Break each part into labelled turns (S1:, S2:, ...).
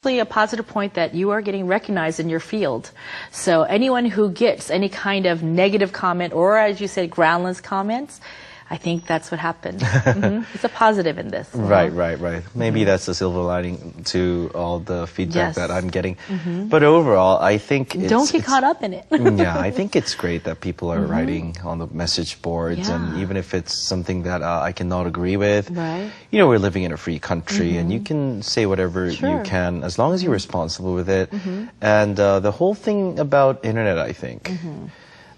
S1: A positive point that you are getting recognized in your field. So anyone who gets any kind of negative comment or, as you said, groundless comments, I think that's what happened. It's a positive in this.
S2: Right. Maybe that's the silver lining to all the feedback that I'm getting. But overall, I think
S1: Don't get caught up in it.
S2: Yeah, I think it's great that people are writing on the message boards, and even if it's something that I cannot agree with, you know, we're living in a free country, and you can say whatever you can as long as you're responsible with it. And the whole thing about internet, I think.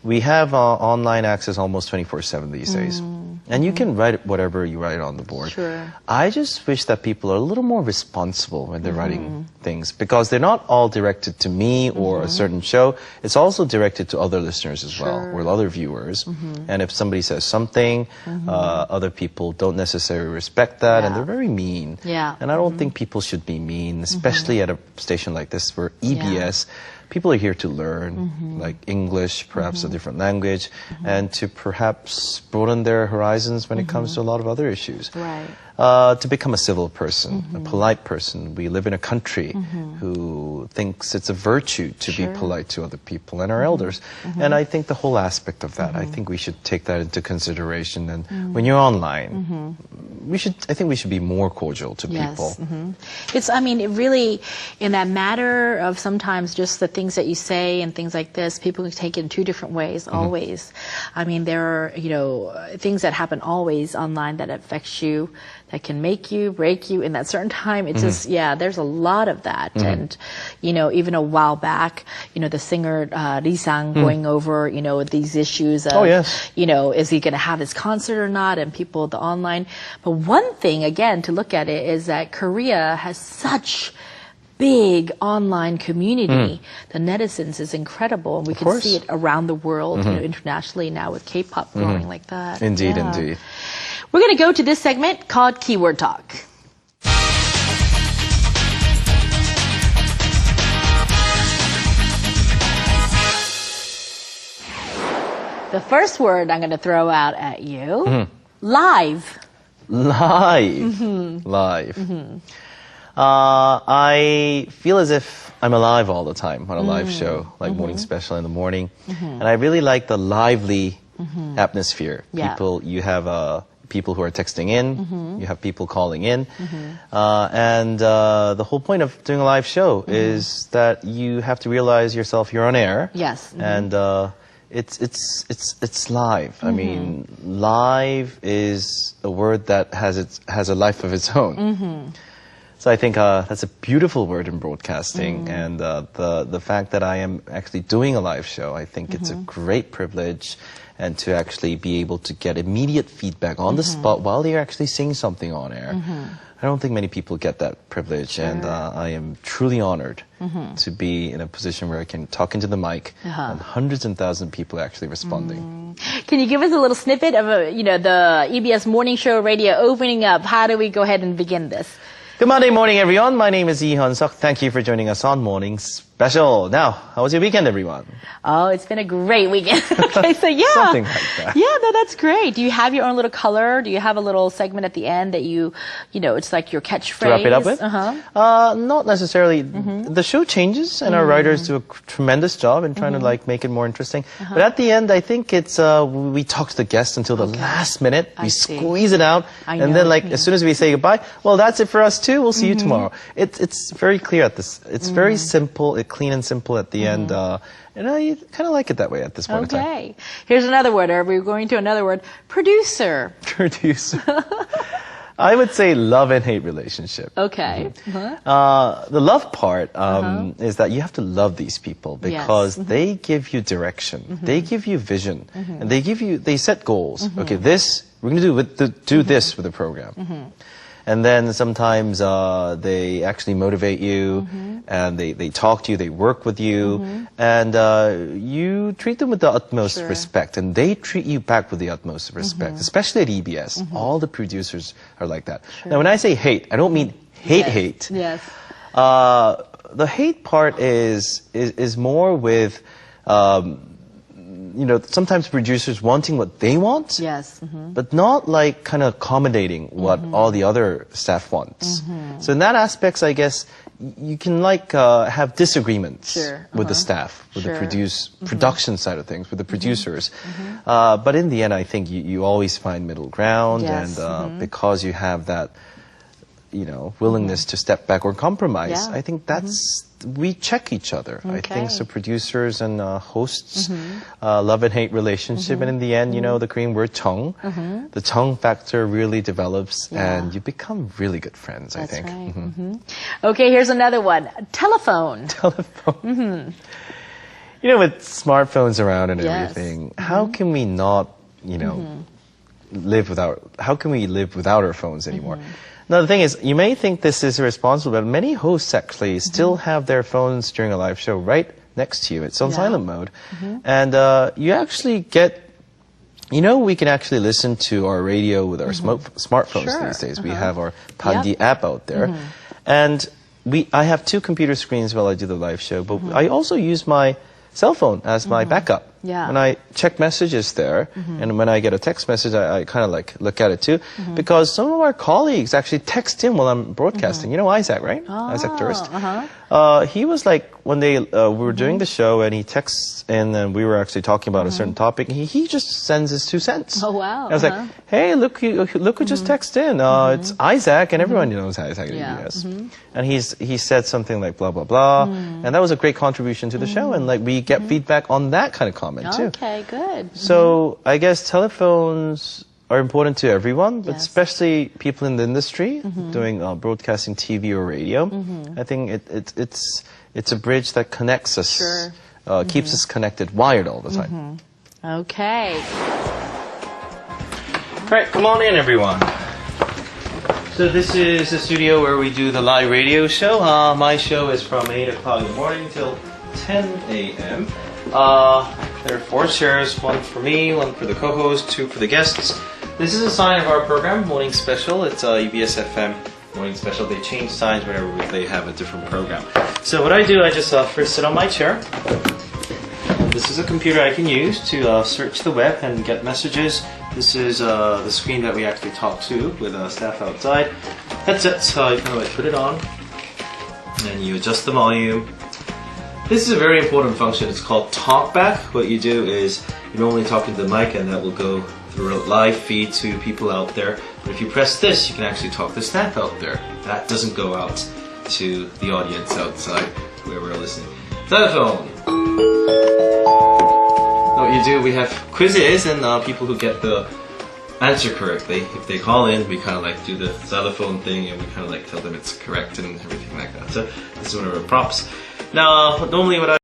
S2: We have online access almost 24/7 these days. And you can write whatever you write on the board. I just wish that people are a little more responsible when they're writing things, because they're not all directed to me or a certain show. It's also directed to other listeners as well, or other viewers. And if somebody says something, other people don't necessarily respect that, and they're very mean. And I don't think people should be mean, especially at a station like this where EBS, people are here to learn, like English, perhaps a different language, and to perhaps broaden their horizons when it comes to a lot of other issues. To become a civil person, a polite person. We live in a country who thinks it's a virtue to be polite to other people and our elders. And I think the whole aspect of that, I think we should take that into consideration. And when you're online, I think we should be more cordial to people.
S1: It's, I mean, it really, in that matter of sometimes just the things that you say and things like this, people can take it in two different ways, always. I mean, there are, you know, things that happen always online that affects you, that can make you, break you in that certain time. It's just, there's a lot of that. And, you know, even a while back, you know, the singer Lee Sang going over, you know, these issues of, you know, is he going to have his concert or not? And people, the online. But one thing, again, to look at it is that Korea has such big online community. The netizens is incredible, and we can see it around the world, you know, internationally now with K-pop growing like that.
S2: Indeed, indeed.
S1: We're going to go to this segment called Keyword Talk. The first word I'm going to throw out at you, live.
S2: Live. I feel as if I'm alive all the time on a live show, like Morning Special in the morning. And I really like the lively atmosphere. You have people who are texting in, you have people calling in. And the whole point of doing a live show is that you have to realize yourself you're on air. And it's live. I mean, live is a word that has a life of its own. So I think that's a beautiful word in broadcasting, and the fact that I am actually doing a live show, I think it's a great privilege, and to actually be able to get immediate feedback on the spot while you're actually saying something on air. I don't think many people get that privilege, and I am truly honored to be in a position where I can talk into the mic, and hundreds and thousands of people are actually responding.
S1: Can you give us a little snippet of you know, the EBS Morning Show Radio opening up? How do we go ahead and begin this?
S2: Good Monday morning, everyone. My name is Lee Hyun-suk. Thank you for joining us on Morning Special. Now, how was your weekend, everyone?
S1: Oh, it's been a great weekend. Okay, so yeah.
S2: Something like that.
S1: Yeah, no, that's great. Do you have your own little color? Do you have a little segment at the end that you know, it's like your catchphrase?
S2: To wrap it up with? Not necessarily. The show changes, and our writers do a tremendous job in trying to like make it more interesting. But at the end, I think it's we talk to the guests until the last minute. We squeeze it out, and then like as soon as we say goodbye, well, that's it for us too. We'll see you tomorrow. It's very clear at this. It's very simple, clean and simple at the end. And I kind of like it that way at this point in time.
S1: Okay. Here's another word. Are we going to another word? Producer.
S2: Producer. I would say love and hate relationship.
S1: Okay.
S2: The love part is that you have to love these people because they give you direction, they give you vision, and they set goals. Okay, we're going to do this with the program. And then sometimes they actually motivate you, and they talk to you, they work with you, and you treat them with the utmost respect, and they treat you back with the utmost respect, especially at EBS. All the producers are like that. Now, when I say hate, I don't mean hate. The hate part is more with sometimes producers wanting what they want.
S1: Yes.
S2: But not like kind of accommodating what all the other staff wants. So in that aspects, I guess, you can have disagreements with the staff, with the production side of things, with the producers. But in the end, I think you always find middle ground, and because you have that, willingness to step back or compromise, I think we check each other. I think so. Producers and hosts, love and hate relationship, and in the end, the Korean word 정, the 정 factor really develops, and you become really good friends. I think.
S1: Right. Okay, here's another one: telephone.
S2: Telephone. With smartphones around and everything, how can we not, live without? How can we live without our phones anymore? Now, the thing is, you may think this is irresponsible, but many hosts actually still have their phones during a live show right next to you. It's on silent mode. And you actually get, we can actually listen to our radio with our smartphones these days. We have our Pandi app out there. And I have 2 computer screens while I do the live show, but I also use my cell phone as my backup. And I check messages there, and when I get a text message, I kind of look at it too, because some of our colleagues actually text in while I'm broadcasting. You know Isaac, right? Isaac Durst. He was when we were doing the show, and he texts in, and we were actually talking about a certain topic, and he just sends his 2 cents.
S1: Oh, wow.
S2: I was like, hey, look who just texted in. It's Isaac, and everyone knows Isaac in the US. And he said something like blah, blah, blah, and that was a great contribution to the show, and we get feedback on that kind of comment too.
S1: Okay, good.
S2: So I guess telephones are important to everyone, but especially people in the industry doing broadcasting TV or radio. I think it's a bridge that connects us, keeps us connected, wired all the time.
S1: Okay.
S2: Right, come on in, everyone. So this is the studio where we do the live radio show. My show is from 8 o'clock in the morning till 10 a.m. There are 4 chairs, 1 for me, 1 for the co-host, 2 for the guests. This is a sign of our program, Morning Special. It's EBS FM Morning Special. They change signs whenever they have a different program. So what I do, I just first sit on my chair. This is a computer I can use to search the web and get messages. This is the screen that we actually talk to with staff outside. Headset, so you kind of put it on, and you adjust the volume. This is a very important function. It's called Talkback. What you do is you normally talk into the mic, and that will go through a live feed to people out there. But if you press this, you can actually talk to staff out there. That doesn't go out to the audience outside where we're listening. Telephone. What you do, we have quizzes, and people who get the answer correctly, if they call in, we kind of do the xylophone thing, and we kind of tell them it's correct and everything like that. So this is one of our props. Now, normally what I